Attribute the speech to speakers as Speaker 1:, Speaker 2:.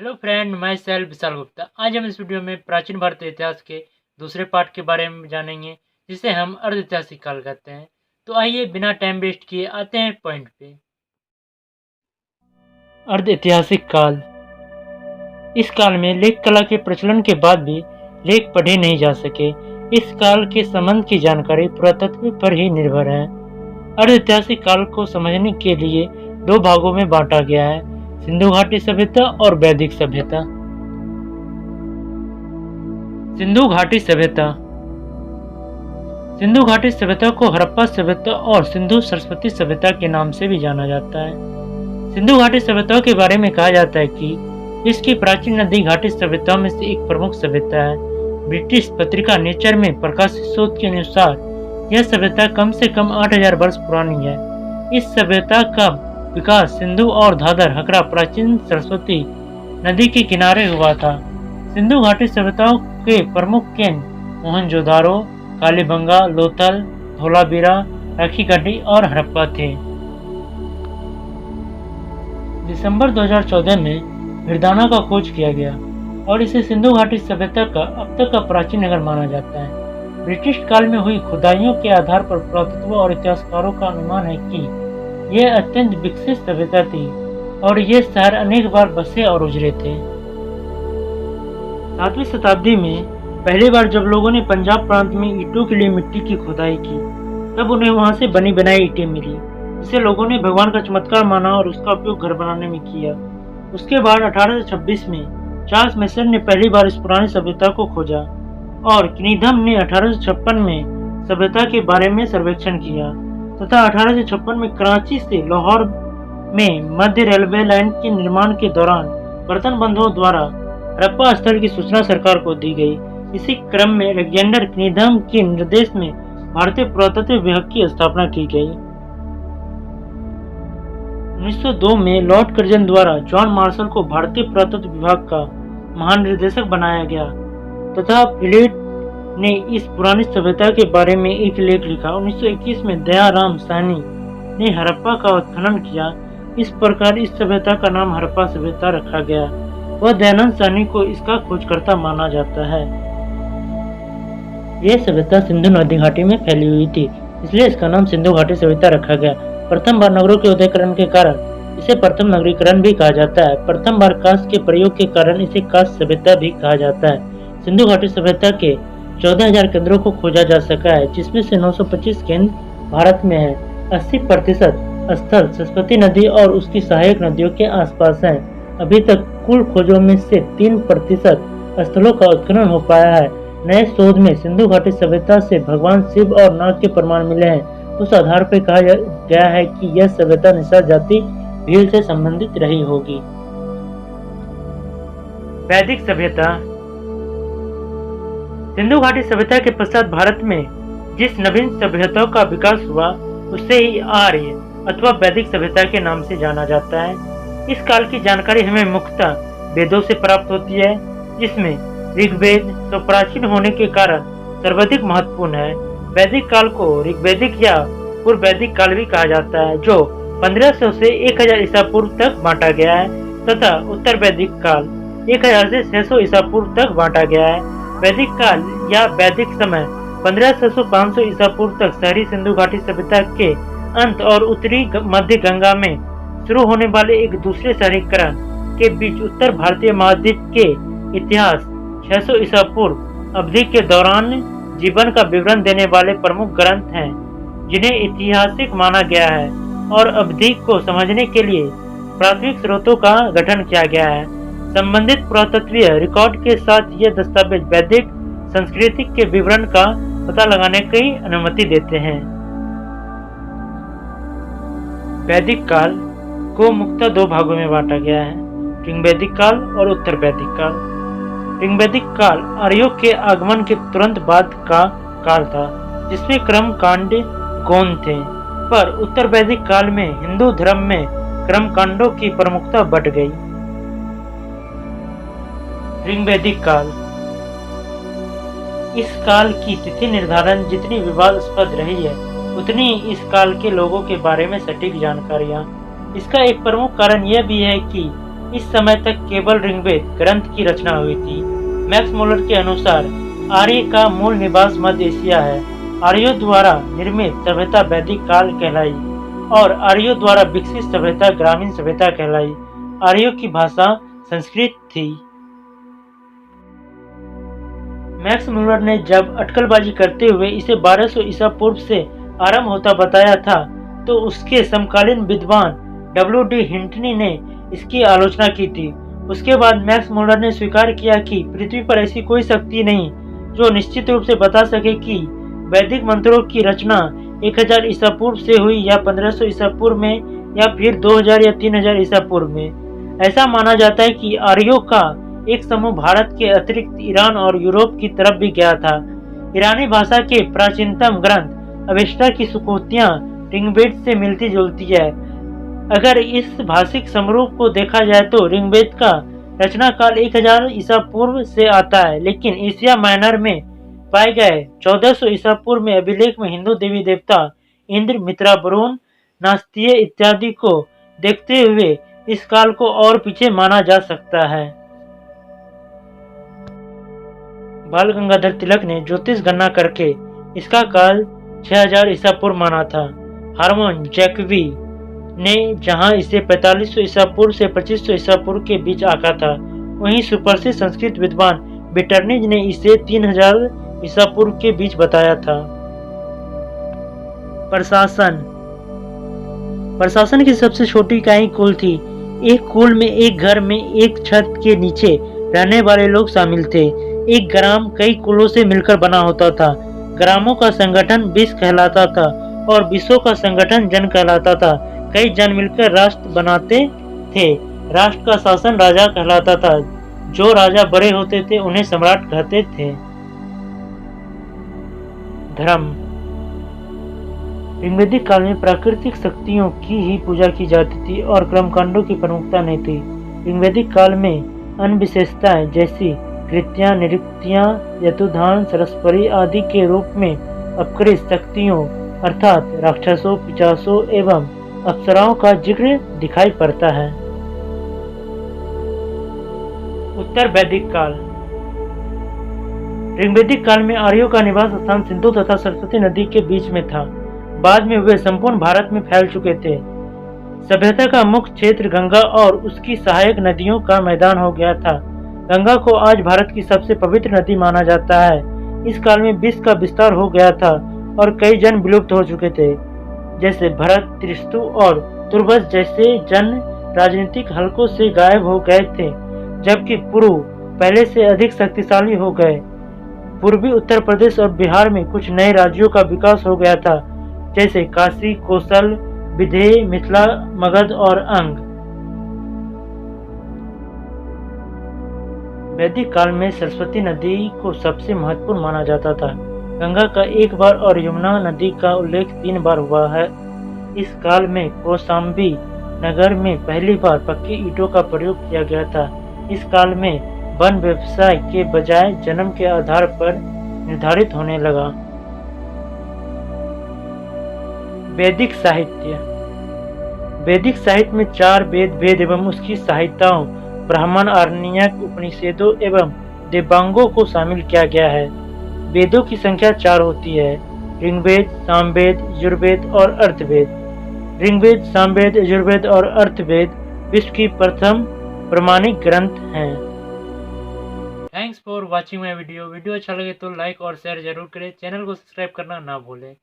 Speaker 1: Hello friend, मैं self Vishal Gupta. आज हम इस वीडियो में प्राचीन भारतीय इतिहास के दूसरे पार्ट के बारे में जानेंगे, जिसे हम अर्ध ऐतिहासिक काल कहते हैं। तो आइए बिना टाइम वेस्ट किए आते हैं पॉइंट पे। अर्ध ऐतिहासिक काल। इस काल में लेख कला के प्रचलन के बाद भी लेख पढ़े नहीं जा सके। इस काल के संबंध की जानकारी पुरातत्व पर ही निर्भर है। अर्ध ऐतिहासिक काल को समझने के लिए दो भागों में बांटा गया है: सिंधु घाटी सभ्यता और वैदिक सभ्यता। सिंधु घाटी सभ्यता। सिंधु घाटी सभ्यता को हड़प्पा सभ्यता और सिंधु सरस्वती सभ्यता के नाम से भी जाना जाता है। सिंधु घाटी सभ्यता के बारे में कहा जाता है कि इसकी प्राचीन नदी घाटी सभ्यता में से एक प्रमुख सभ्यता है। ब्रिटिश पत्रिका नेचर में प्रकाशित शोध के अनुसार यह सभ्यता कम से कम 8000 वर्ष पुरानी है। इस सभ्यता का विकास सिंधु और धाधर हकरा प्राचीन सरस्वती नदी के किनारे हुआ था। सिंधु घाटी सभ्यताओं के प्रमुख केंद्र मोहनजोदारो, कालीबंगा, लोथल, धोलावीरा, राखीगढ़ी और हड़प्पा थे। दिसंबर 2014 में हिरदाना का खोज किया गया और इसे सिंधु घाटी सभ्यता का अब तक का प्राचीन नगर माना जाता है। ब्रिटिश काल में हुई खुदाइयों के आधार पर पुरातत्व और इतिहासकारों का अनुमान है कि यह अत्यंत विकसित सभ्यता थी और ये शहर अनेक बार बसे और उजरे थे। 7वीं शताब्दी में पहली बार जब लोगों ने पंजाब प्रांत में ईंटों के लिए मिट्टी की खुदाई की, तब उन्हें वहां से बनी बनाई ईंटें मिली, जिसे लोगों ने भगवान का चमत्कार माना और उसका उपयोग घर बनाने में किया। उसके बाद 1826 में चार्ल्स मेसन ने पहली बार इस पुरानी सभ्यता को खोजा और किनीधम ने 1856 में सभ्यता के बारे में सर्वेक्षण किया तथा 1856 में कराची से लाहौर में मध्य रेलवे लाइन के निर्माण के दौरान बर्तन बंधुओं द्वारा हड़प्पा स्थल की सूचना सरकार को दी गई। इसी क्रम में अलेक्जेंडर किनीधम के निर्देश में भारतीय पुरातत्व विभाग की स्थापना की गई। 1902 में लॉर्ड कर्जन द्वारा जॉन मार्शल को भारतीय पुरातत्व विभाग का महानिदेशक बनाया गया तथा फिलिप ने इस पुरानी सभ्यता के बारे में एक लेख लिखा। 1921 में दयाराम साहनी ने हड़प्पा का उत्खनन किया। इस प्रकार इस सभ्यता का नाम हड़प्पा सभ्यता रखा गया। वह दयानंद साहनी को इसका खोजकर्ता माना जाता है। यह सभ्यता सिंधु नदी घाटी में फैली हुई थी, इसलिए इसका नाम सिंधु घाटी सभ्यता रखा गया। प्रथम बार नगरों के उदयकरण के कारण इसे प्रथम नगरीकरण भी कहा जाता है। प्रथम बार कांस्य के प्रयोग के कारण इसे कांस्य सभ्यता भी कहा जाता है। सिंधु घाटी सभ्यता के 14,000 केंद्रों को खोजा जा सका है, जिसमें से 925 केंद्र भारत में है। 80% स्थल सरस्वती नदी और उसकी सहायक नदियों के आसपास हैं। अभी तक कुल खोजों में से 3% स्थलों का उत्खनन हो पाया है। नए शोध में सिंधु घाटी सभ्यता से भगवान शिव और नाग के प्रमाण मिले हैं। उस आधार पर कहा गया है कि यह सभ्यता निषाद जाति भील से संबंधित रही होगी। वैदिक सभ्यता। सिंधु घाटी सभ्यता के पश्चात भारत में जिस नवीन सभ्यताओं का विकास हुआ उसे ही आर्य अथवा वैदिक सभ्यता के नाम से जाना जाता है। इस काल की जानकारी हमें मुख्यतः वेदों से प्राप्त होती है, जिसमें ऋग्वेद तो प्राचीन होने के कारण सर्वाधिक महत्वपूर्ण है। वैदिक काल को ऋग्वैदिक या पूर्व वैदिक काल भी कहा जाता है, जो 1500 से 1000 ईसा पूर्व तक बांटा गया है तथा उत्तर वैदिक काल 1000 से 600 ईसा पूर्व तक बांटा गया है। वैदिक काल या वैदिक समय 1500 से 500 ईसा पूर्व तक शहरी सिंधु घाटी सभ्यता के अंत और उत्तरी मध्य गंगा में शुरू होने वाले एक दूसरे शहरीकरण के बीच उत्तर भारतीय महाद्वीप के इतिहास 600 ईसा पूर्व अवधि के दौरान जीवन का विवरण देने वाले प्रमुख ग्रंथ हैं, जिन्हें ऐतिहासिक माना गया है और अवधि को समझने के लिए प्राथमिक स्रोतों का गठन किया गया है। संबंधित पुरातत्वीय रिकॉर्ड के साथ ये दस्तावेज वैदिक संस्कृति के विवरण का पता लगाने की अनुमति देते हैं। वैदिक काल को मुख्यतः दो भागों में बांटा गया है: ऋग्वैदिक काल और उत्तर वैदिक काल। ऋग्वैदिक काल आर्यों के आगमन के तुरंत बाद का काल था, जिसमें क्रम कांड गौण थे, पर उत्तर वैदिक काल में हिंदू धर्म में क्रम कांडों की प्रमुखता बढ़ गई। ऋग्वैदिक काल। इस काल की तिथि निर्धारण जितनी विवादास्पद रही है, उतनी इस काल के लोगों के बारे में सटीक जानकारियां। इसका एक प्रमुख कारण यह भी है कि इस समय तक केवल ऋग्वेद ग्रंथ की रचना हुई थी। मैक्स मुलर के अनुसार आर्य का मूल निवास मध्य एशिया है। आर्यों द्वारा निर्मित सभ्यता वैदिक काल कहलाई और आर्यों द्वारा विकसित सभ्यता ग्रामीण सभ्यता कहलाई। आर्यों की भाषा संस्कृत थी। मैक्स मुलर ने जब अटकलबाजी करते हुए इसे 1200 ईसा पूर्व से आरंभ होता बताया था, तो उसके समकालीन विद्वान W.D. हिंटनी ने इसकी आलोचना की थी। उसके बाद मैक्स मुलर ने स्वीकार किया कि पृथ्वी पर ऐसी कोई शक्ति नहीं जो निश्चित रूप से बता सके कि वैदिक मंत्रों की रचना 1000 ईसा पूर्व से हुई या 1500 ईसा पूर्व में या फिर 2000 या 3000 ईसा पूर्व में। ऐसा माना जाता है कि आर्यों का एक समूह भारत के अतिरिक्त ईरान और यूरोप की तरफ भी गया था। ईरानी भाषा के प्राचीनतम ग्रंथ अवेस्टा की सुकोतियां ऋग्वेद से मिलती जुलती है। अगर इस भाषिक समरूप को देखा जाए तो ऋग्वेद का रचना काल 1000 ईसा पूर्व से आता है, लेकिन एशिया माइनर में पाए गए 1400 ईसा पूर्व में अभिलेख में हिंदू देवी देवता इंद्र, मित्रा, वरुण, नास्तिय इत्यादि को देखते हुए इस काल को और पीछे माना जा सकता है। बाल गंगाधर तिलक ने ज्योतिष गणना करके इसका काल 6000 ईसा पूर्व माना था। हार्मन जैकबी ने जहां इसे 4500 ईसा पूर्व से 2500 ईसा पूर्व के बीच आंका था, वहीं सुप्रसिद्ध संस्कृत विद्वान बेटर्निज ने इसे 3000 ईसा पूर्व के बीच बताया था। प्रशासन की सबसे छोटी इकाई कुल थी। एक कुल में एक घर में एक छत के नीचे रहने वाले लोग शामिल थे। एक ग्राम कई कुलों से मिलकर बना होता था। ग्रामों का संगठन विष कहलाता था और विषों का संगठन जन कहलाता था। कई जन मिलकर राष्ट्र बनाते थे। राष्ट्र का शासन राजा कहलाता था। जो राजा बड़े होते थे उन्हें सम्राट कहते थे। धर्म। ऋग्वैदिक काल में प्राकृतिक शक्तियों की ही पूजा की जाती थी और कर्मकांडों की प्रमुखता नहीं थी। ऋग्वैदिक काल में अन्य विशेषताएं जैसी कृत्यां, निरुक्तियां, यतुधान, सरस्वती आदि के रूप में अपकृत शक्तियों अर्थात राक्षसों, पिशाचों एवं अप्सराओं का जिक्र दिखाई पड़ता है। उत्तर वैदिक काल। ऋग्वैदिक काल में आर्यों का निवास स्थान सिंधु तथा सरस्वती नदी के बीच में था। बाद में वे संपूर्ण भारत में फैल चुके थे। सभ्यता का मुख्य क्षेत्र गंगा और उसकी सहायक नदियों का मैदान हो गया था। गंगा को आज भारत की सबसे पवित्र नदी माना जाता है। इस काल में विष का विस्तार हो गया था और कई जन विलुप्त हो चुके थे, जैसे भरत, त्रिस्तु और तुर्बस जैसे जन राजनीतिक हलकों से गायब हो गए थे, जबकि पुरु पहले से अधिक शक्तिशाली हो गए। पूर्वी उत्तर प्रदेश और बिहार में कुछ नए राज्यों का विकास हो गया था, जैसे काशी, कौशल, विदेह, मिथिला, मगध और अंग। वैदिक काल में सरस्वती नदी को सबसे महत्वपूर्ण माना जाता था। गंगा का एक बार और यमुना नदी का उल्लेख 3 बार हुआ है। इस काल में कौशाम्बी नगर में पहली बार पक्की ईंटों का प्रयोग किया गया था। इस काल में वन व्यवसाय के बजाय जन्म के आधार पर निर्धारित होने लगा। वैदिक साहित्य। वैदिक साहित्य में 4 वेद एवं उसकी सहायिकाओं ब्राह्मण, आरण्यक, उपनिषदों एवं देवांगों को शामिल किया गया है। वेदों की संख्या 4 होती है: ऋग्वेद, सामवेद, यजुर्वेद और अर्थवेद। ऋग्वेद, सामवेद, यजुर्वेद और अर्थवेद विश्व की प्रथम प्रमाणिक ग्रंथ हैं। Thanks for watching my video. Video अच्छा लगे तो लाइक और शेयर जरूर करें। चैनल को सब्सक्राइब करना ना भूलें।